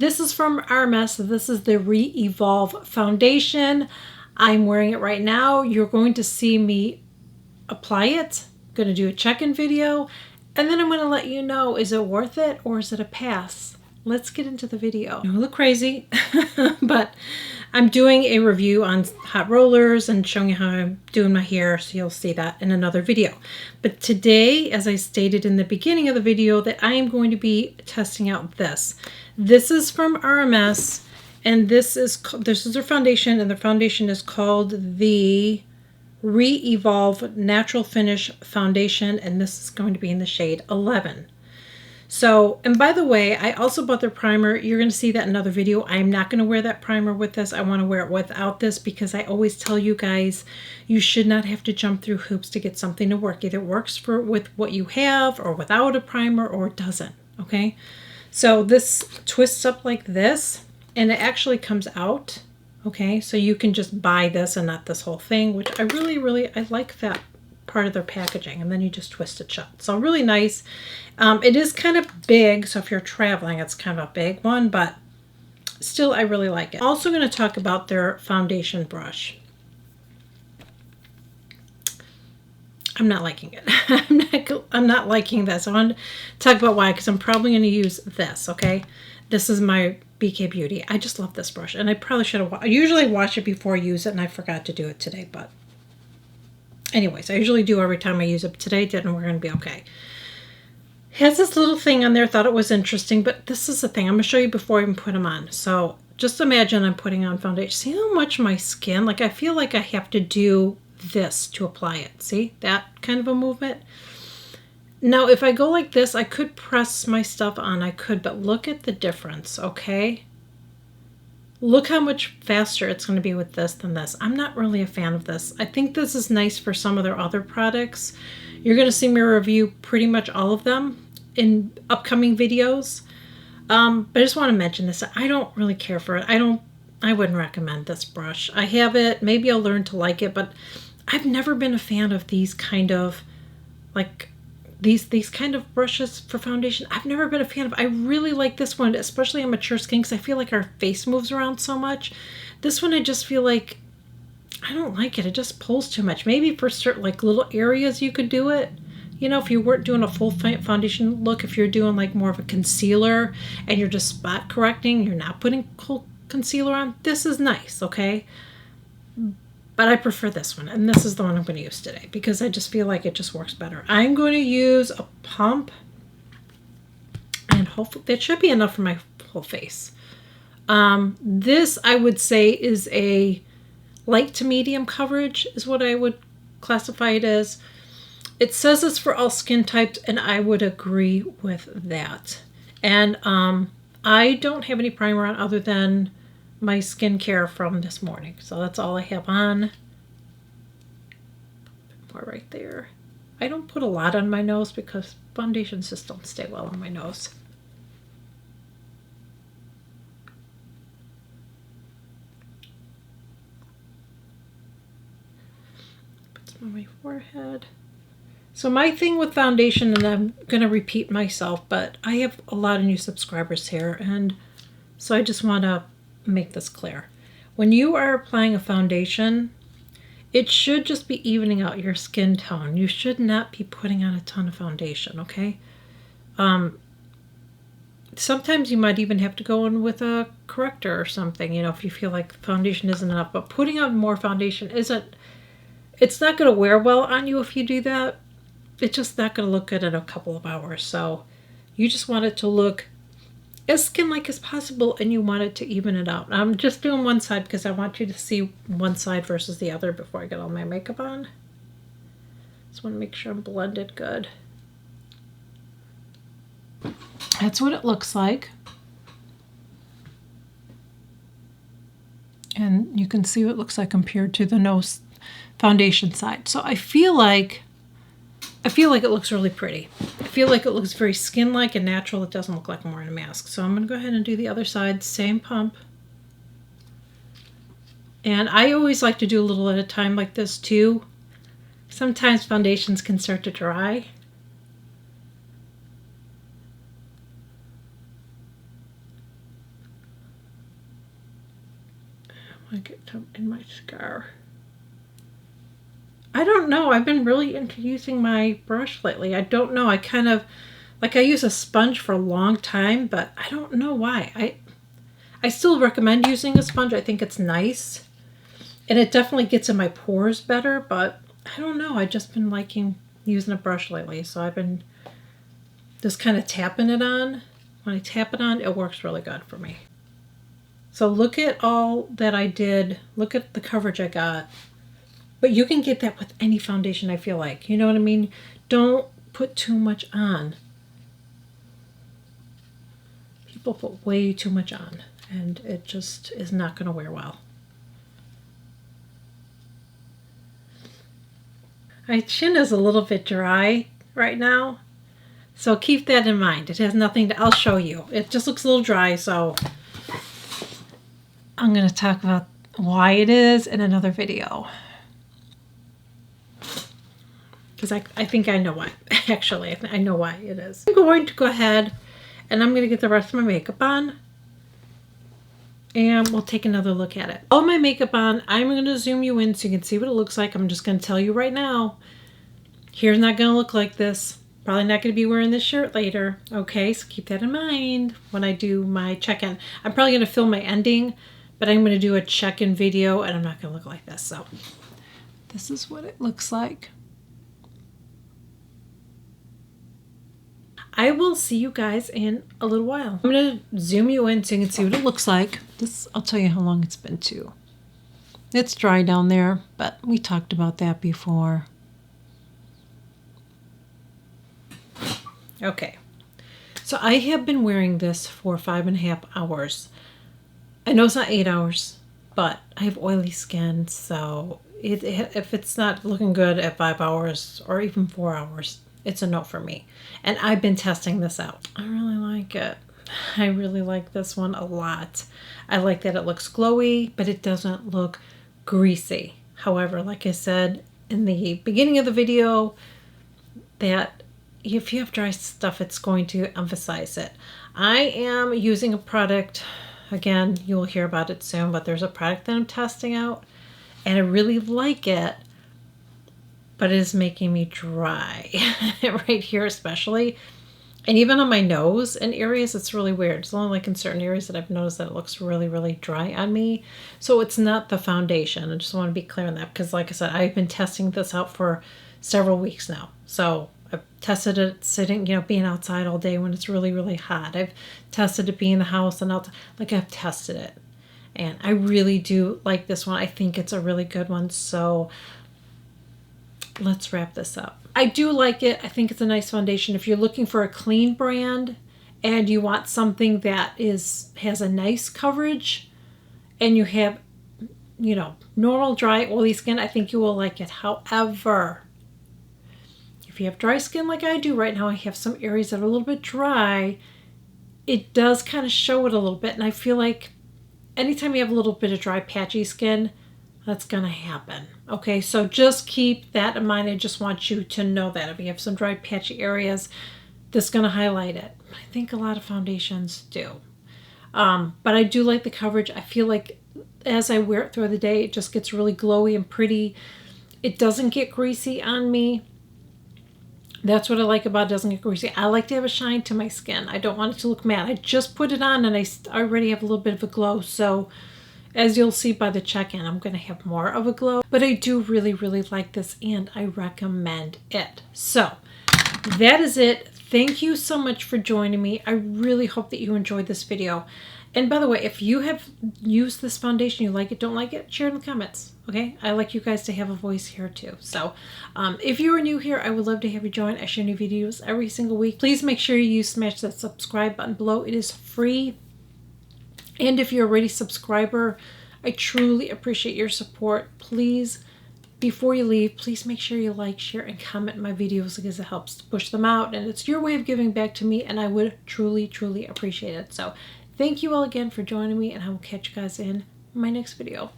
This is from RMS. This is the Re-Evolve Foundation. I'm wearing it right now. You're going to see me apply it. I'm going to do a check-in video. And then I'm going to let you know, is it worth it or is it a pass? Let's get into the video. I look crazy, but I'm doing a review on hot rollers and showing you how I'm doing my hair, so you'll see that in another video. But today, as I stated in the beginning of the video, that I am going to be testing out this. This is from RMS, and this is their foundation, and the foundation is called the Re-Evolve Natural Finish Foundation, and this is going to be in the shade 11. So, and by the way, I also bought their primer. You're going to see that in another video. I'm not going to wear that primer with this. I want to wear it without this because I always tell you guys, you should not have to jump through hoops to get something to work. Either it works with what you have or without a primer, or it doesn't, okay? So this twists up like this, and it actually comes out, okay? So you can just buy this and not this whole thing, which I really like that part of their packaging, and then you just twist it shut. So really nice. It is kind of big, so if you're traveling, it's kind of a big one, but still I really like it. Also going to talk about their foundation brush. I'm not liking it. I'm not liking this. I want to talk about why, because I'm probably going to use this, okay? This is my BK Beauty. I just love this brush, and I probably should have, I usually wash it before I use it, and I forgot to do it today, but anyways, I usually do every time I use it. Today didn't, we're going to be okay. It has this little thing on there. Thought it was interesting, but this is the thing. I'm going to show you before I even put them on. So just imagine I'm putting on foundation. See how much my skin, like I feel like I have to do this to apply it. See that kind of a movement? Now, if I go like this, I could press my stuff on. I could, but look at the difference, okay? Look how much faster it's going to be with this than this. I'm not really a fan of this. I think this is nice for some of their other products. You're going to see me review pretty much all of them in upcoming videos. But I just want to mention this. I don't really care for it. I wouldn't recommend this brush. I have it. Maybe I'll learn to like it, but I've never been a fan of these kind of, like, these kind of brushes for foundation. I've never been a fan of. I really like this one, especially on mature skin, because I feel like our face moves around so much. This one, I just feel like I don't like it. It just pulls too much. Maybe for certain like little areas you could do it. You know, if you weren't doing a full foundation look, if you're doing like more of a concealer and you're just spot correcting, you're not putting full concealer on, this is nice, okay? But I prefer this one, and this is the one I'm going to use today because I just feel like it just works better. I'm going to use a pump, and hopefully that should be enough for my whole face. This, I would say, is a light to medium coverage is what I would classify it as. It says it's for all skin types, and I would agree with that. And I don't have any primer on other than my skincare from this morning. So that's all I have on. More right there. I don't put a lot on my nose because foundations just don't stay well on my nose. Put some on my forehead. So my thing with foundation, and I'm going to repeat myself, but I have a lot of new subscribers here, and so I just want to make this clear. When you are applying a foundation, it should just be evening out your skin tone. You should not be putting on a ton of foundation, okay? Sometimes you might even have to go in with a corrector or something, you know, if you feel like foundation isn't enough. But putting on more foundation it's not going to wear well on you if you do that. It's just not going to look good in a couple of hours. So you just want it to look as skin-like as possible, and you want it to even it out. I'm just doing one side because I want you to see one side versus the other before I get all my makeup on. Just want to make sure I'm blended good. That's what it looks like. And you can see what it looks like compared to the nose foundation side. So I feel like it looks really pretty. I feel like it looks very skin-like and natural. It doesn't look like I'm wearing a mask. So I'm going to go ahead and do the other side, same pump. And I always like to do a little at a time like this too. Sometimes foundations can start to dry. I get some in my scar. I don't know. I've been really into using my brush lately. I don't know. I kind of, like, I use a sponge for a long time, but I don't know why. I still recommend using a sponge. I think it's nice. And it definitely gets in my pores better, but I don't know. I've just been liking using a brush lately. So I've been just kind of tapping it on. When I tap it on, it works really good for me. So look at all that I did. Look at the coverage I got. But you can get that with any foundation, I feel like. You know what I mean? Don't put too much on. People put way too much on, and it just is not going to wear well. My chin is a little bit dry right now, so keep that in mind. It has nothing to, I'll show you. It just looks a little dry, so I'm going to talk about why it is in another video. Because I think I know why. Actually, I know why it is. I'm going to go ahead and I'm going to get the rest of my makeup on. And we'll take another look at it. All my makeup on, I'm going to zoom you in so you can see what it looks like. I'm just going to tell you right now. Hair's not going to look like this. Probably not going to be wearing this shirt later. Okay, so keep that in mind when I do my check-in. I'm probably going to film my ending, but I'm going to do a check-in video and I'm not going to look like this. So this is what it looks like. I will see you guys in a little while. I'm going to zoom you in so you can see what it looks like. This, I'll tell you how long it's been too. It's dry down there, but we talked about that before. Okay, so I have been wearing this for 5.5 hours. I know it's not 8 hours, but I have oily skin, so if it's not looking good at 5 hours or even 4 hours, it's a no for me. And I've been testing this out. I really like it. I really like this one a lot. I like that it looks glowy, but it doesn't look greasy. However, like I said in the beginning of the video, that if you have dry stuff, it's going to emphasize it. I am using a product, again, you'll hear about it soon, but there's a product that I'm testing out and I really like it. But it is making me dry right here especially. And even on my nose and areas, it's really weird. It's only like in certain areas that I've noticed that it looks really, really dry on me. So it's not the foundation. I just want to be clear on that because like I said, I've been testing this out for several weeks now. So I've tested it sitting, you know, being outside all day when it's really, really hot. I've tested it being in the house and outside. Like I've tested it. And I really do like this one. I think it's a really good one. So let's wrap this up. I do like it. I think it's a nice foundation. If you're looking for a clean brand and you want something that has a nice coverage and you have, you know, normal, dry, oily skin, I think you will like it. However, if you have dry skin like I do right now, I have some areas that are a little bit dry. It does kind of show it a little bit. And I feel like anytime you have a little bit of dry, patchy skin, that's going to happen. Okay, so just keep that in mind. I just want you to know that if you have some dry, patchy areas, this is going to highlight it. I think a lot of foundations do. But I do like the coverage. I feel like as I wear it through the day, it just gets really glowy and pretty. It doesn't get greasy on me. That's what I like about it. It doesn't get greasy. I like to have a shine to my skin. I don't want it to look matte. I just put it on and I already have a little bit of a glow. So as you'll see by the check-in, I'm going to have more of a glow. But I do really, really like this and I recommend it. So that is it. Thank you so much for joining me. I really hope that you enjoyed this video. And by the way, if you have used this foundation, you like it, don't like it, share it in the comments. Okay? I like you guys to have a voice here too. So if you are new here, I would love to have you join. I share new videos every single week. Please make sure you smash that subscribe button below. It is free. And if you're already a subscriber, I truly appreciate your support. Please, before you leave, please make sure you like, share, and comment my videos because it helps to push them out. And it's your way of giving back to me, and I would truly, truly appreciate it. So thank you all again for joining me, and I will catch you guys in my next video.